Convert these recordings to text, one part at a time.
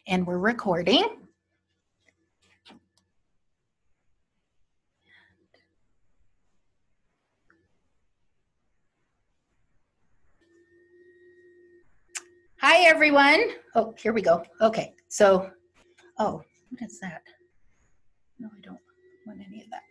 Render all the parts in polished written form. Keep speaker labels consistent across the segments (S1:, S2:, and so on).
S1: And we're recording. Hi, everyone. Oh, here we go. Okay, so, oh, what is that? No, I don't want any of that.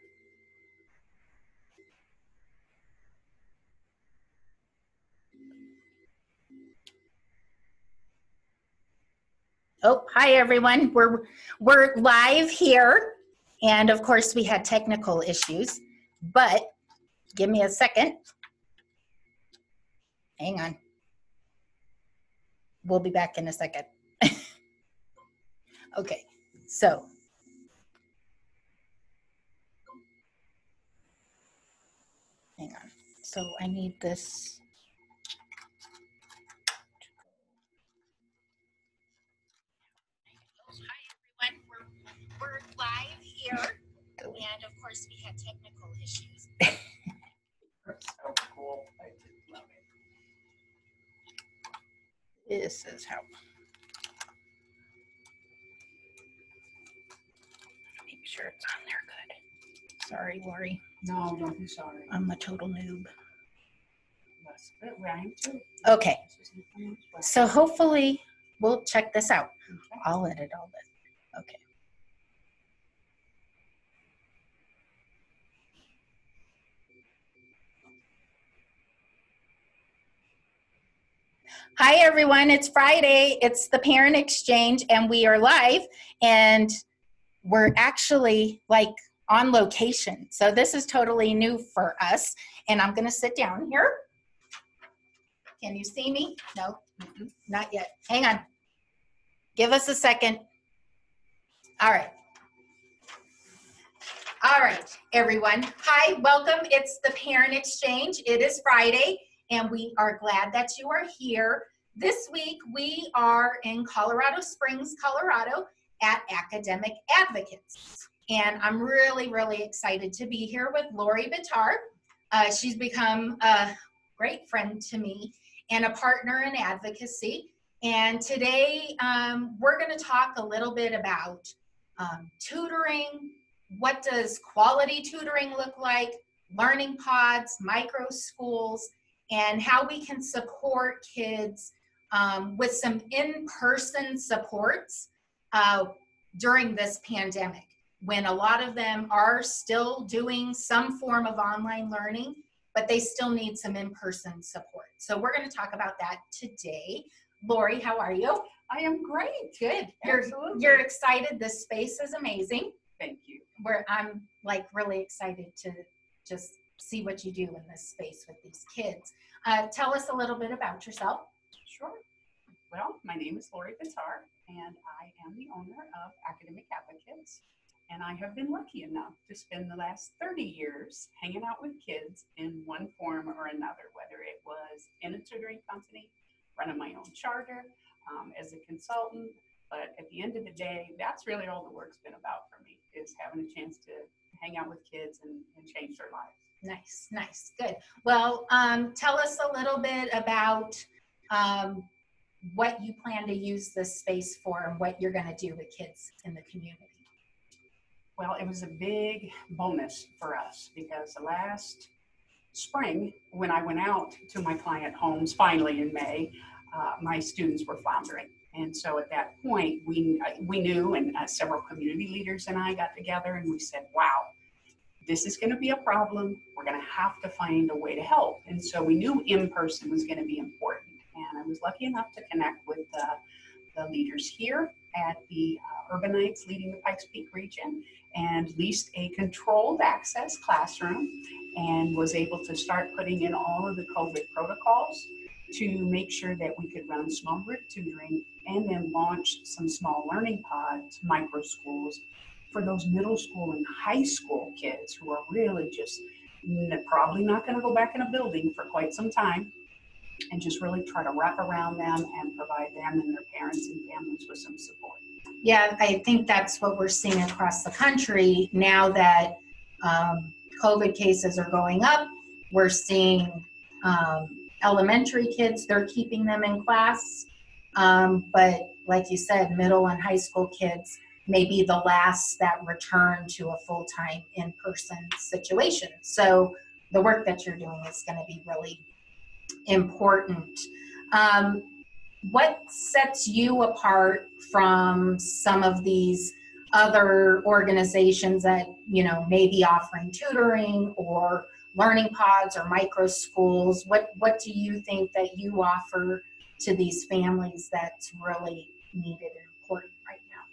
S1: Oh, hi, everyone. We're live here. And of course, we had technical issues, but give me a second. Hang on. We'll be back in a second. Okay, so. Hang on. So I need this. Hi, everyone. We're live here. And of course, we had technical issues. So cool. I just love it. This is how. Make sure it's on there good. Sorry, Lori.
S2: No, don't be sorry.
S1: I'm a total noob.
S2: That's good. I am too.
S1: Okay. So hopefully we'll check this out. Okay. I'll edit all this. Okay. Hi, everyone. It's Friday. It's the Parent Exchange, and we are live, and we're actually like on location. So this is totally new for us, and I'm going to sit down here. Can you see me? No, not yet. Hang on. Give us a second. All right. All right, everyone. Hi, welcome. It's the Parent Exchange. It is Friday, and we are glad that you are here. This week, we are in Colorado Springs, Colorado, at Academic Advocates. And I'm really, really excited to be here with Lori Bitar. She's become a great friend to me and a partner in advocacy. And today, we're going to talk a little bit about tutoring. What does quality tutoring look like? Learning pods, micro schools, and how we can support kids with some in-person supports during this pandemic, when a lot of them are still doing some form of online learning, but they still need some in-person support. So we're going to talk about that today. Lori, how are you?
S2: I am great.
S1: Good.
S2: Absolutely.
S1: You're excited. This space is amazing.
S2: Thank you.
S1: I'm like really excited to just see what you do in this space with these kids. Tell us a little bit about yourself.
S2: Sure. Well, my name is Lori Bitar, and I am the owner of Academic Advocates. And I have been lucky enough to spend the last 30 years hanging out with kids in one form or another, whether it was in a tutoring company, running my own charter, as a consultant. But at the end of the day, that's really all the work's been about for me, is having a chance to hang out with kids and change their lives.
S1: Nice, nice, good. Well, tell us a little bit about what you plan to use this space for and what you're going to do with kids in the community.
S2: Well, it was a big bonus for us because the last spring, when I went out to my client homes, finally in May, my students were floundering. And so at that point, we knew, and several community leaders and I got together and we said, wow, this is going to be a problem. We're going to have to find a way to help. And so we knew in-person was going to be important. And I was lucky enough to connect with the leaders here at the Urbanites leading the Pikes Peak region and leased a controlled access classroom and was able to start putting in all of the COVID protocols to make sure that we could run small group tutoring and then launch some small learning pods, micro schools, for those middle school and high school kids who are really just probably not going to go back in a building for quite some time, and just really try to wrap around them and provide them and their parents and families with some support.
S1: Yeah, I think that's what we're seeing across the country now that COVID cases are going up. We're seeing elementary kids, they're keeping them in class, but like you said, middle and high school kids may be the last that return to a full-time in-person situation. So the work that you're doing is going to be really important. What sets you apart from some of these other organizations that, you know, may be offering tutoring or learning pods or micro schools? What do you think that you offer to these families that's really needed and important right now?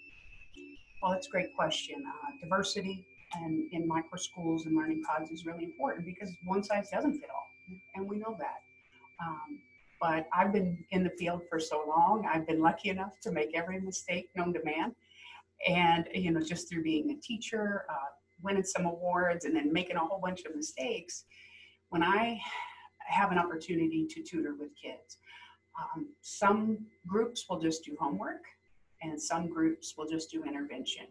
S2: Well, that's a great question. Diversity and in micro schools and learning pods is really important because one size doesn't fit all, and we know that. Um, but I've been in the field for so long. I've been lucky enough to make every mistake known to man. And, you know, just through being a teacher, winning some awards and then making a whole bunch of mistakes, when I have an opportunity to tutor with kids, some groups will just do homework and some groups will just do intervention.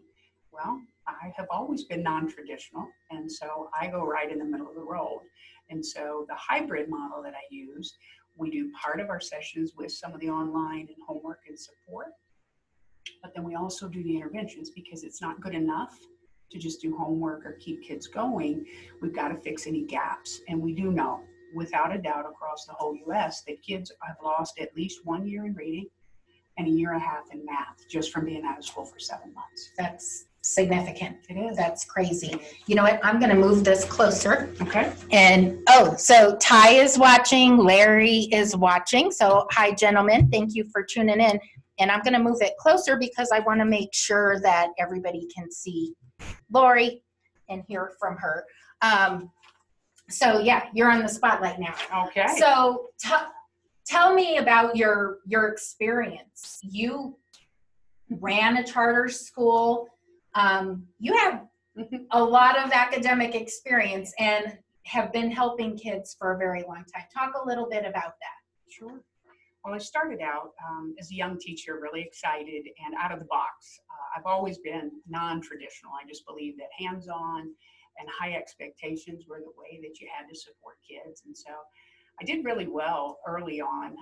S2: Well, I have always been non-traditional, and so I go right in the middle of the road. And so the hybrid model that I use, we do part of our sessions with some of the online and homework and support, but then we also do the interventions because it's not good enough to just do homework or keep kids going. We've got to fix any gaps. And we do know, without a doubt, across the whole US, that kids have lost at least 1 year in reading and 1.5 years in math just from being out of school for 7 months.
S1: That's significant.
S2: It is.
S1: That's crazy. You know what? I'm going to move this closer.
S2: Okay.
S1: And so Ty is watching, Larry is watching. So hi, gentlemen. Thank you for tuning in. And I'm going to move it closer because I want to make sure that everybody can see Lori and hear from her. So yeah, you're on the spotlight now.
S2: Okay.
S1: So tell me about your experience. You ran a charter school. You have a lot of academic experience and have been helping kids for a very long time. Talk a little bit about that.
S2: Sure. Well, I started out as a young teacher, really excited and out of the box. I've always been non-traditional. I just believe that hands-on and high expectations were the way that you had to support kids. And so I did really well early on.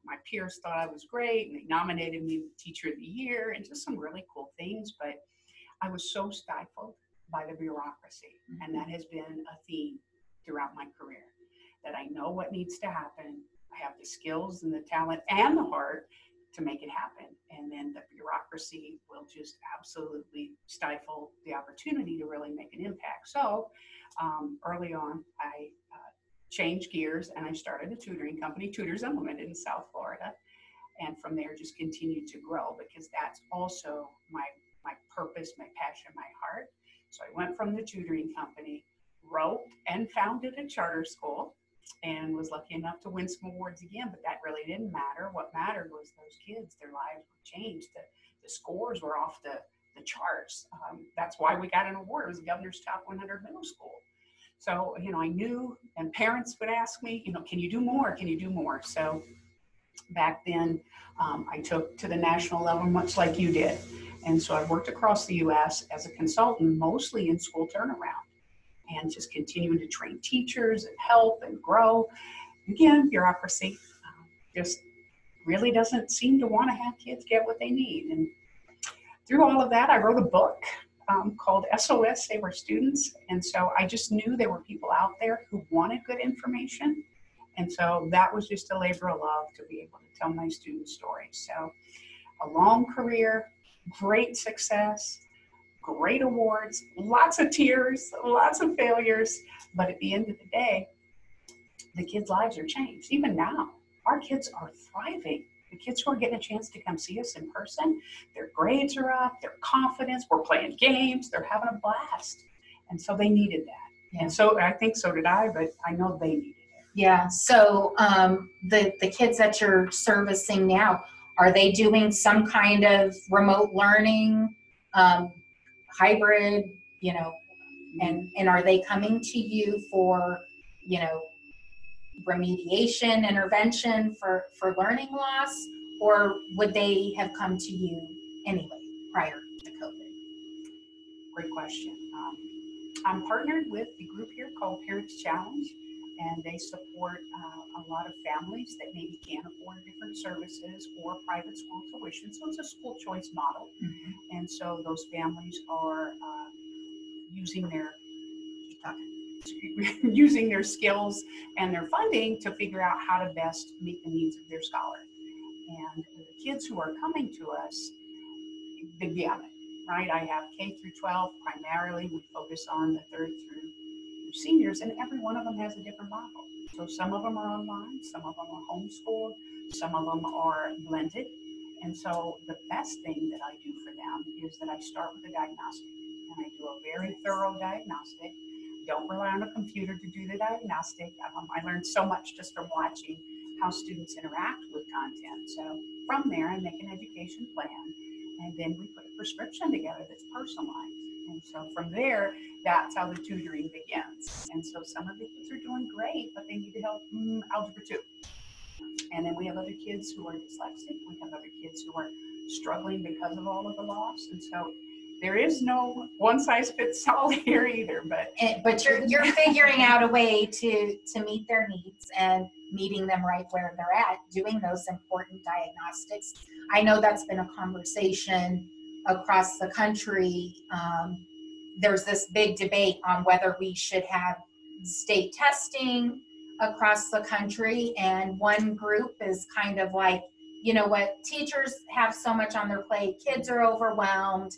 S2: My peers thought I was great, and they nominated me Teacher of the Year and just some really cool things. But I was so stifled by the bureaucracy, and that has been a theme throughout my career, that I know what needs to happen. I have the skills and the talent and the heart to make it happen. And then the bureaucracy will just absolutely stifle the opportunity to really make an impact. So early on, I changed gears and I started a tutoring company, Tutors Implemented, in South Florida. And from there just continued to grow because that's also my purpose, my passion, my heart. So I went from the tutoring company, wrote and founded a charter school, and was lucky enough to win some awards again, but that really didn't matter. What mattered was those kids, their lives were changed. The scores were off the charts. That's why we got an award. It was the Governor's Top 100 Middle School. So, you know, I knew, and parents would ask me, you know, can you do more? Can you do more? So back then, I took to the national level, much like you did. And so I worked across the US as a consultant, mostly in school turnaround, and just continuing to train teachers and help and grow. Again, bureaucracy just really doesn't seem to want to have kids get what they need. And through all of that, I wrote a book called SOS Save Our Students. And so I just knew there were people out there who wanted good information. And so that was just a labor of love to be able to tell my students' stories. So a long career, great success, great awards, lots of tears, lots of failures. But at the end of the day, the kids' lives are changed. Even now, our kids are thriving. The kids who are getting a chance to come see us in person, their grades are up, their confidence, we're playing games, they're having a blast. And so they needed that. Yeah. And so I think so did I, but I know they needed it.
S1: Yeah, so the kids that you're servicing now, are they doing some kind of remote learning, hybrid, you know, and are they coming to you for, you know, remediation, intervention for learning loss, or would they have come to you anyway prior to COVID?
S2: Great question. I'm partnered with a group here called Parents Challenge. and they support a lot of families that maybe can't afford different services or private school tuition. So it's a school choice model. Mm-hmm. And so those families are using their using their skills and their funding to figure out how to best meet the needs of their scholar. And the kids who are coming to us, the gamut, right? I have K through 12 primarily. We focus on the 3rd through seniors, and every one of them has a different model. So some of them are online, some of them are homeschooled, some of them are blended. And so the best thing that I do for them is that I start with a diagnostic, and I do a very thorough diagnostic. Don't rely on a computer to do the diagnostic. I learned so much just from watching how students interact with content. So from there, I make an education plan, and then we put a prescription together that's personalized. And so from there, that's how the tutoring begins. And so some of the kids are doing great, but they need help in Algebra 2. And then we have other kids who are dyslexic. We have other kids who are struggling because of all of the loss. And so there is no one size fits all here either.
S1: But you're figuring out a way to meet their needs and meeting them right where they're at, doing those important diagnostics. I know that's been a conversation across the country. There's this big debate on whether we should have state testing across the country, and one group is kind of like, you know what, teachers have so much on their plate, kids are overwhelmed,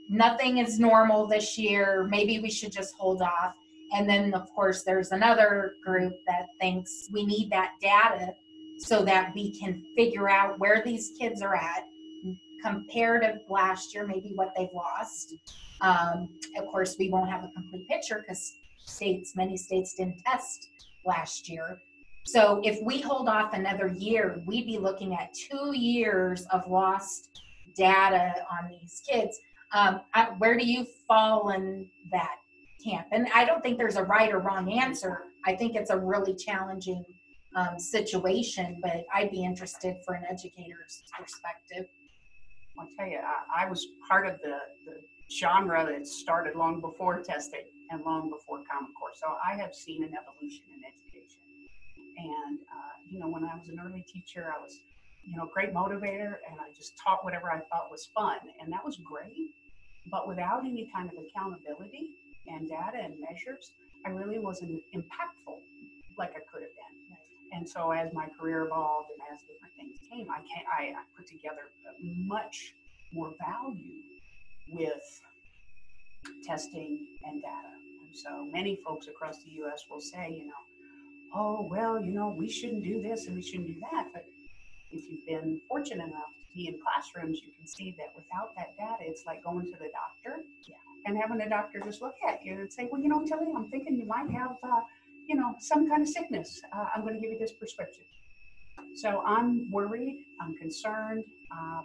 S1: nothing is normal this year, maybe we should just hold off. And then of course there's another group that thinks we need that data so that we can figure out where these kids are at compared to last year, maybe what they've lost. Of course, we won't have a complete picture because many states didn't test last year. So if we hold off another year, we'd be looking at 2 years of lost data on these kids. Where do you fall in that camp? And I don't think there's a right or wrong answer. I think it's a really challenging situation, but I'd be interested for an educator's perspective.
S2: I'll tell you, I was part of the genre that started long before testing and long before Common Core. So I have seen an evolution in education. And, when I was an early teacher, I was, great motivator, and I just taught whatever I thought was fun. And that was great. But without any kind of accountability and data and measures, I really wasn't impactful like I could have been. And so as my career evolved and as different things came, I put together much more value with testing and data. And so many folks across the U.S. will say, oh, well, we shouldn't do this and we shouldn't do that. But if you've been fortunate enough to be in classrooms, you can see that without that data, it's like going to the doctor and having the doctor just look at you and say, well, Tilly, I'm thinking you might have, some kind of sickness. I'm going to give you this prescription. So I'm worried, I'm concerned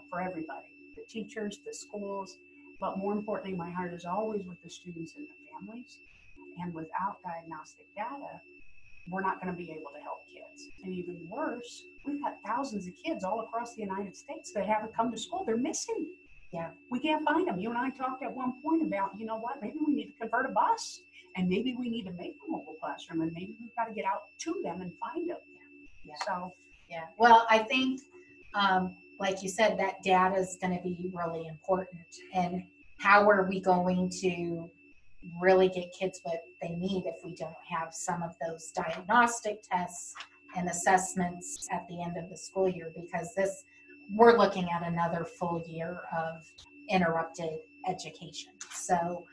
S2: for everybody, the teachers, the schools, but more importantly, my heart is always with the students and the families. And without diagnostic data, we're not going to be able to help kids. And even worse, we've got thousands of kids all across the United States that haven't come to school. They're missing.
S1: Yeah.
S2: We can't find them. You and I talked at one point about, maybe we need to convert a bus, and maybe we need to make a mobile classroom, and maybe we've got to get out to them and find them.
S1: Yeah.
S2: So,
S1: yeah. Well, I think, like you said, that data is going to be really important. And how are we going to really get kids what they need if we don't have some of those diagnostic tests and assessments at the end of the school year? Because we're looking at another full year of interrupted education. So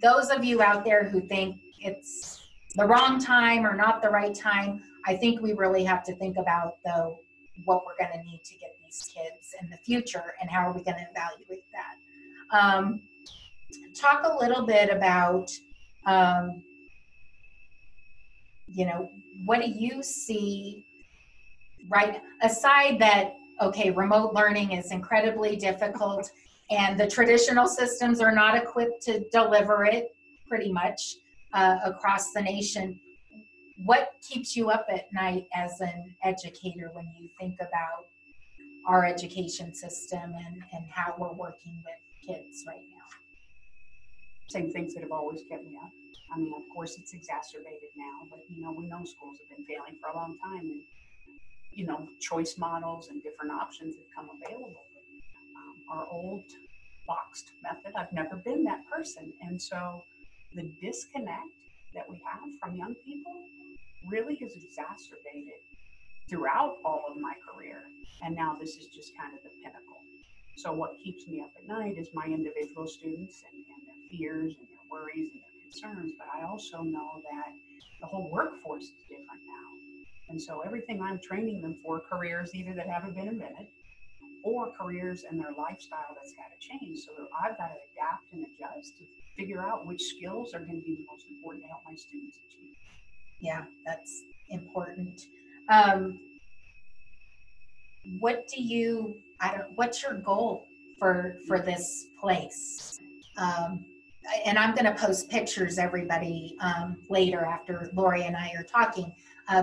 S1: those of you out there who think it's the wrong time or not the right time, I think we really have to think about, though, what we're going to need to get these kids in the future and how are we going to evaluate that. Talk a little bit about, what do you see, right, aside that, okay, remote learning is incredibly difficult and the traditional systems are not equipped to deliver it pretty much across the nation. What keeps you up at night as an educator when you think about our education system and how we're working with kids right now?
S2: Same things that have always kept me up. I mean, of course, it's exacerbated now, but we know schools have been failing for a long time, and choice models and different options have come available. Our old boxed method, I've never been that person, and so the disconnect that we have from young people really has exacerbated throughout all of my career, and now this is just kind of the pinnacle. So what keeps me up at night is my individual students and their fears and their worries and their concerns, but I also know that the whole workforce is different now. And so everything I'm training them for, careers either that haven't been invented or careers and their lifestyle that's got to change. So I've got to adapt and adjust to figure out which skills are going to be the most important to help my students achieve.
S1: Yeah, that's important. What's your goal for this place? And I'm going to post pictures, everybody, later after Lori and I are talking,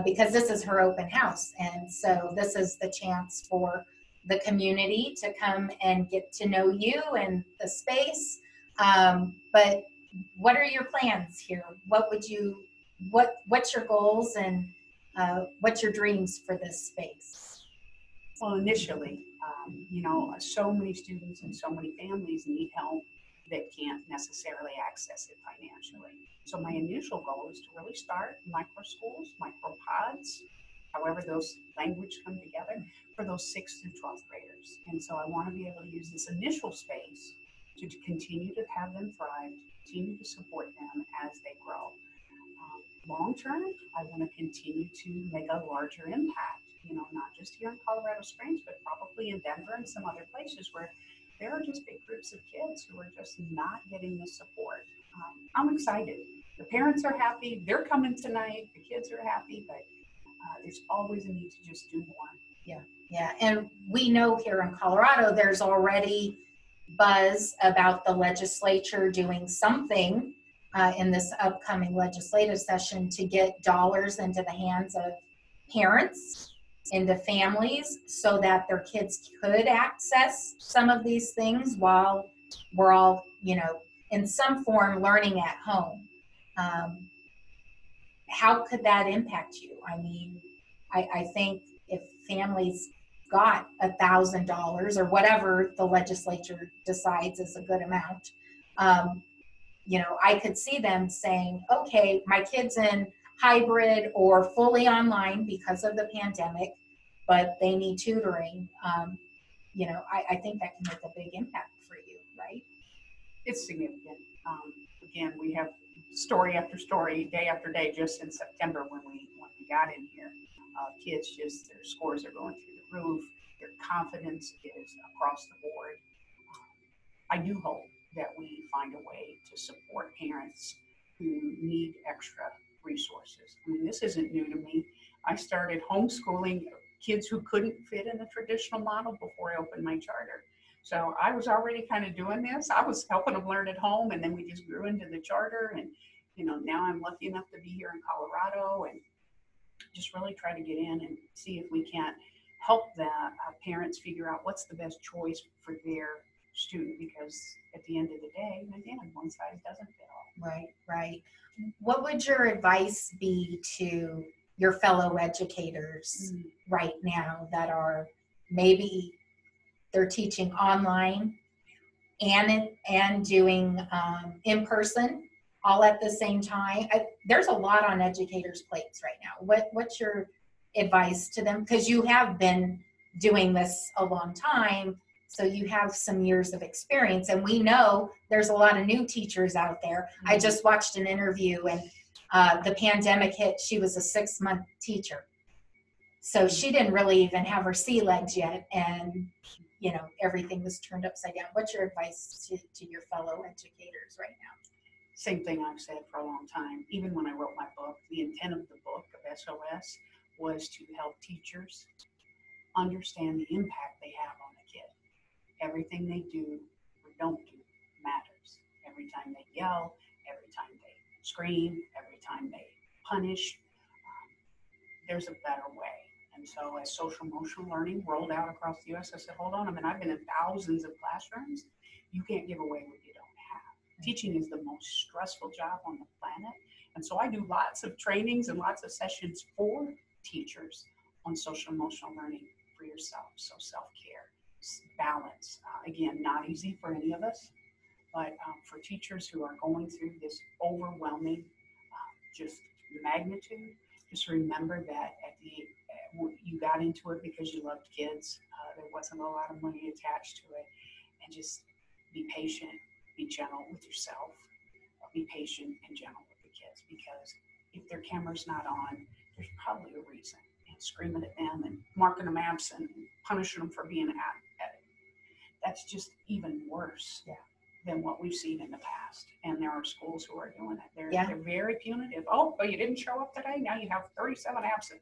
S1: because this is her open house. And so this is the chance for the community to come and get to know you and the space. But what are your plans here? What's your goals, and what's your dreams for this space?
S2: Well, initially, so many students and so many families need help that can't necessarily access it financially. So my initial goal is to really start micro schools, micro pods, however those language come together, for those 6th through 12th graders. And so I want to be able to use this initial space to continue to have them thrive, continue to support them as they grow. Long term, I want to continue to make a larger impact, not just here in Colorado Springs, but probably in Denver and some other places where there are just big groups of kids who are just not getting the support. I'm excited. The parents are happy. They're coming tonight. The kids are happy, but there's always a need to just do more.
S1: Yeah. And we know here in Colorado, there's already buzz about the legislature doing something in this upcoming legislative session to get dollars into the hands of parents, into families, so that their kids could access some of these things while we're all, in some form learning at home. How could that impact you? I mean, I think if families got $1,000 or whatever the legislature decides is a good amount, I could see them saying, okay, my kid's in hybrid or fully online because of the pandemic, but they need tutoring. I think that can make a big impact for you, right?
S2: It's significant. Again, we have story after story, day after day, just in September when we got in here. Kids just, their scores are going through the roof. Their confidence is across the board. I do hope that we find a way to support parents who need extra resources. I mean, this isn't new to me. I started homeschooling kids who couldn't fit in the traditional model before I opened my charter. So I was already kind of doing this. I was helping them learn at home, and then we just grew into the charter. And, now I'm lucky enough to be here in Colorado and just really try to get in and see if we can't help the parents figure out what's the best choice for their student, because at the end of the day, again, one size doesn't fit all.
S1: Right. What would your advice be to your fellow educators right now that are maybe they're teaching online and doing in person all at the same time? There's a lot on educators' plates right now. What's your advice to them? Because you have been doing this a long time, so you have some years of experience, and we know there's a lot of new teachers out there. I just watched an interview, and the pandemic hit. She was a 6-month teacher, so she didn't really even have her sea legs yet, and everything was turned upside down. What's your advice to your fellow educators right now?
S2: Same thing I've said for a long time. Even when I wrote my book, the intent of the book of SOS was to help teachers understand the impact they have on the kid. Everything they do or don't do matters. Every time they yell, every time they scream, every time they punish, there's a better way. And so as social emotional learning rolled out across the U.S., I said, hold on a minute, I've been in thousands of classrooms. You can't give away what you don't have. Teaching is the most stressful job on the planet. And so I do lots of trainings and lots of sessions for teachers on social emotional learning for yourself. So self-care, balance, again, not easy for any of us, but for teachers who are going through this overwhelming just magnitude, just remember that you got into it because you loved kids. There wasn't a lot of money attached to it. And just be patient, be gentle with yourself, be patient and gentle with the kids, because if their camera's not on, there's probably a reason. And screaming at them and marking them absent and punishing them for being at it. That's just even worse than what we've seen in the past. And there are schools who are doing it. They're very punitive. Oh, but you didn't show up today? Now you have 37 absent.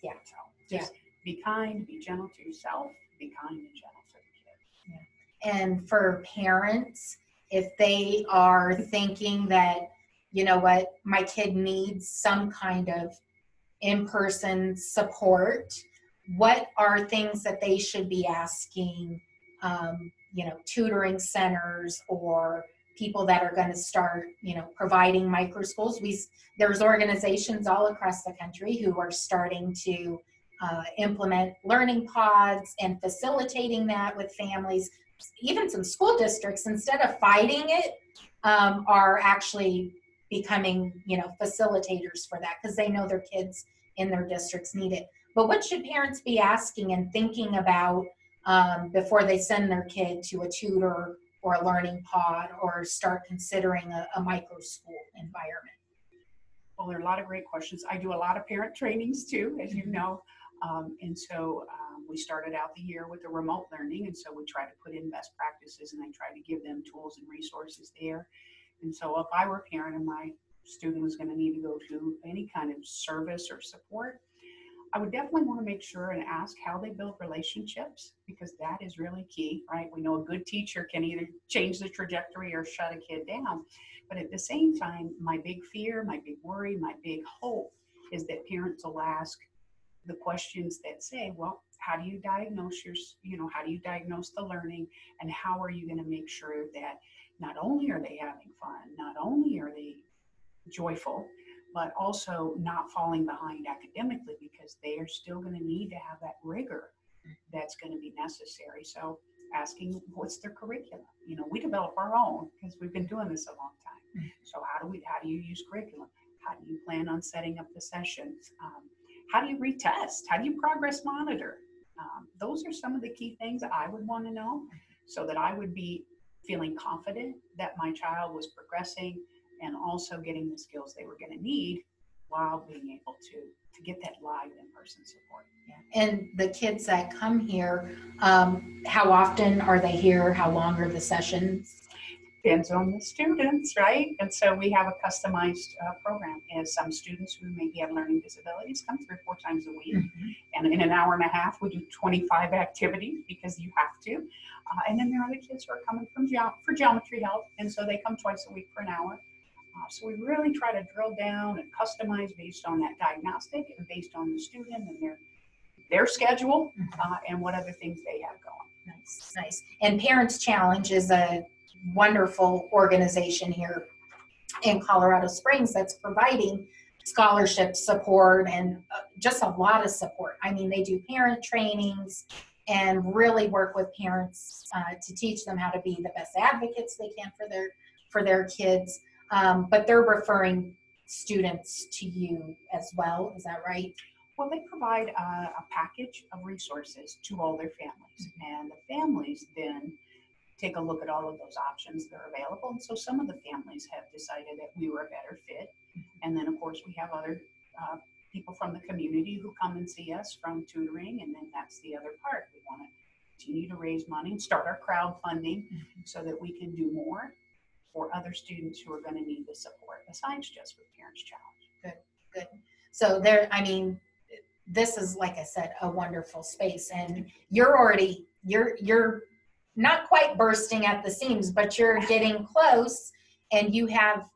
S1: Yeah.
S2: So just be kind, be gentle to yourself, be kind and gentle to the kids.
S1: Yeah. And for parents, if they are thinking that, you know what, my kid needs some kind of in-person support, what are things that they should be asking, tutoring centers or people that are going to start, providing micro schools? There's organizations all across the country who are starting to implement learning pods and facilitating that with families. Even some school districts, instead of fighting it, are actually becoming, facilitators for that because they know their kids in their districts need it. But what should parents be asking and thinking about before they send their kid to a tutor or a learning pod or start considering a micro school environment?
S2: Well, there are a lot of great questions. I do a lot of parent trainings too, as you know. And so we started out the year with the remote learning. And so we try to put in best practices and I try to give them tools and resources there. And so if I were a parent and my student was going to need to go to any kind of service or support, I would definitely want to make sure and ask how they build relationships, because that is really key, right? We know a good teacher can either change the trajectory or shut a kid down. But at the same time, my big fear, my big worry, my big hope is that parents will ask the questions that say, well, how do you diagnose how do you diagnose the learning, and how are you going to make sure that not only are they having fun, not only are they joyful, but also not falling behind academically, because they are still going to need to have that rigor that's going to be necessary. So asking what's their curriculum. We develop our own because we've been doing this a long time. So how do you use curriculum? How do you plan on setting up the sessions? How do you retest? How do you progress monitor? Those are some of the key things I would want to know, so that I would be feeling confident that my child was progressing and also getting the skills they were going to need while being able to get that live in-person support.
S1: Yeah. And the kids that come here, how often are they here? How long are the sessions?
S2: Depends on the students, right? And so we have a customized program. And some students who maybe have learning disabilities come 3 or 4 times a week. Mm-hmm. And in an hour and a half, we do 25 activities because you have to. And then there are other kids who are coming for geometry help. And so they come twice a week for an hour. So we really try to drill down and customize based on that diagnostic and based on the student and their schedule and what other things they have going.
S1: Nice. And Parents Challenge is a wonderful organization here in Colorado Springs that's providing scholarship support and just a lot of support. I mean, they do parent trainings and really work with parents to teach them how to be the best advocates they can for their kids. But they're referring students to you as well. Is that right?
S2: Well, they provide a package of resources to all their families, and the families then take a look at all of those options that are available. And so some of the families have decided that we were a better fit. And then, of course, we have other people from the community who come and see us from tutoring. And then that's the other part. We want to continue to raise money and start our crowdfunding so that we can do more for other students who are going to need the support besides just with Parents Challenge.
S1: Good. So this is, like I said, a wonderful space, and you're not quite bursting at the seams, but you're getting close, and you have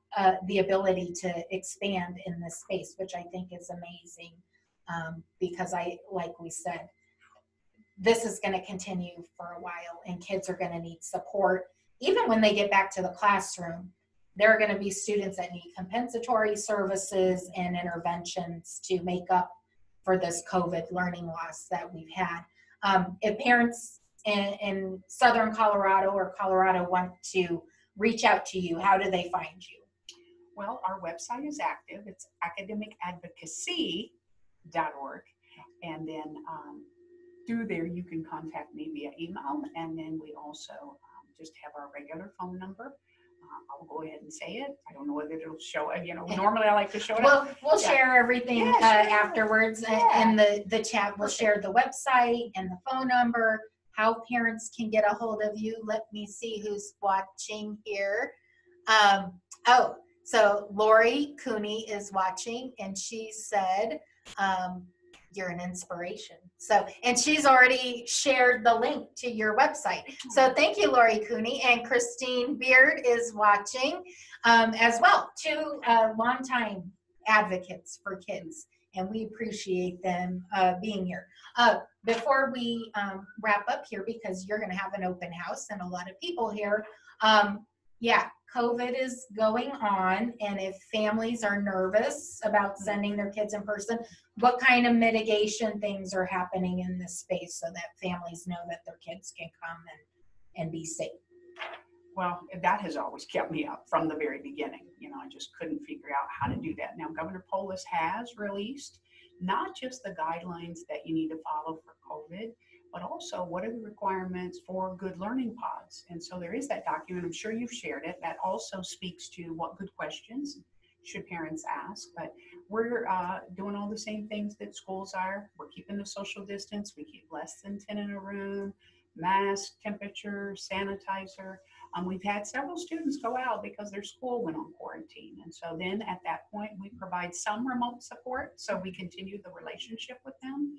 S1: the ability to expand in this space, which I think is amazing, because like we said, this is going to continue for a while, and kids are going to need support. even when they get back to the classroom, there are going to be students that need compensatory services and interventions to make up for this COVID learning loss that we've had. If parents in Southern Colorado or Colorado want to reach out to you, how do they find you?
S2: Well, our website is active. It's academicadvocacy.org. And then through there, you can contact me via email. And then we also just have our regular phone number. I'll go ahead and say it. I don't know whether it'll show it. Normally I like to show it.
S1: We'll share everything afterwards in the chat. We'll share the website and the phone number, how parents can get a hold of you. Let me see who's watching here. So Lori Cooney is watching, and she said, you're an inspiration. And she's already shared the link to your website. So thank you, Lori Cooney. And Christine Beard is watching as well. Two longtime advocates for kids, and we appreciate them being here. Before we wrap up here, because you're going to have an open house and a lot of people here, COVID is going on, and if families are nervous about sending their kids in person, what kind of mitigation things are happening in this space so that families know that their kids can come and be safe?
S2: Well, that has always kept me up from the very beginning. I just couldn't figure out how to do that. Now, Governor Polis has released not just the guidelines that you need to follow for COVID, but also what are the requirements for good learning pods. And so there is that document, I'm sure you've shared it, that also speaks to what good questions should parents ask. But we're doing all the same things that schools are. We're keeping the social distance. We keep less than 10 in a room, mask, temperature, sanitizer. We've had several students go out because their school went on quarantine. And so then at that point, we provide some remote support. So we continue the relationship with them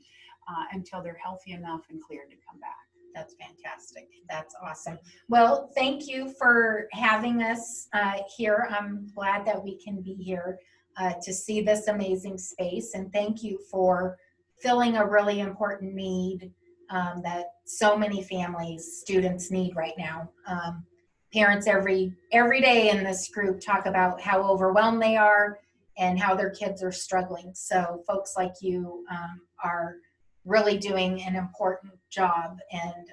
S2: until they're healthy enough and cleared to come back.
S1: That's fantastic. That's awesome. Well, thank you for having us here. I'm glad that we can be here to see this amazing space. And thank you for filling a really important need that so many families, students need right now. Parents every day in this group talk about how overwhelmed they are and how their kids are struggling. So folks like you are really doing an important job, and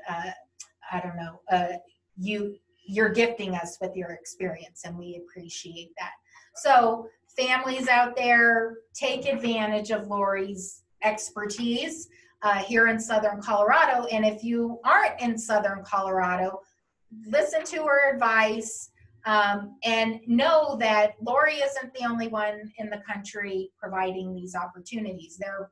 S1: you're gifting us with your experience, and we appreciate that. So families out there, take advantage of Lori's expertise here in Southern Colorado. And if you aren't in Southern Colorado, listen to her advice and know that Lori isn't the only one in the country providing these opportunities. There are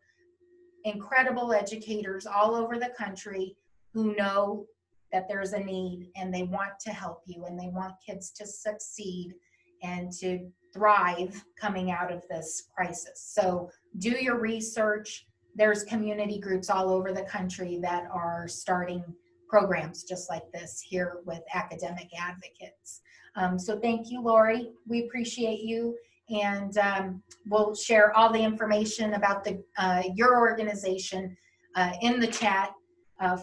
S1: incredible educators all over the country who know that there's a need, and they want to help you, and they want kids to succeed and to thrive coming out of this crisis. So do your research. There's community groups all over the country that are starting programs just like this here with academic advocates. So thank you, Lori. We appreciate you. And we'll share all the information about your organization in the chat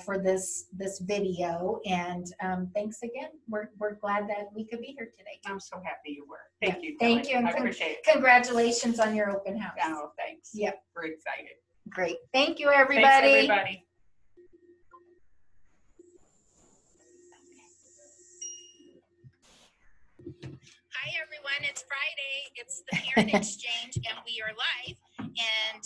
S1: for this video. And thanks again. We're glad that we could be here today.
S2: I'm so happy you were. Thank you.
S1: Thank you. And
S2: I appreciate it.
S1: Congratulations on your open house.
S2: Oh, thanks.
S1: Yep.
S2: We're excited.
S1: Great. Thank you, everybody.
S2: Thanks, everybody.
S1: Hi, everyone. It's Friday. It's the Parent Exchange, and we are live. And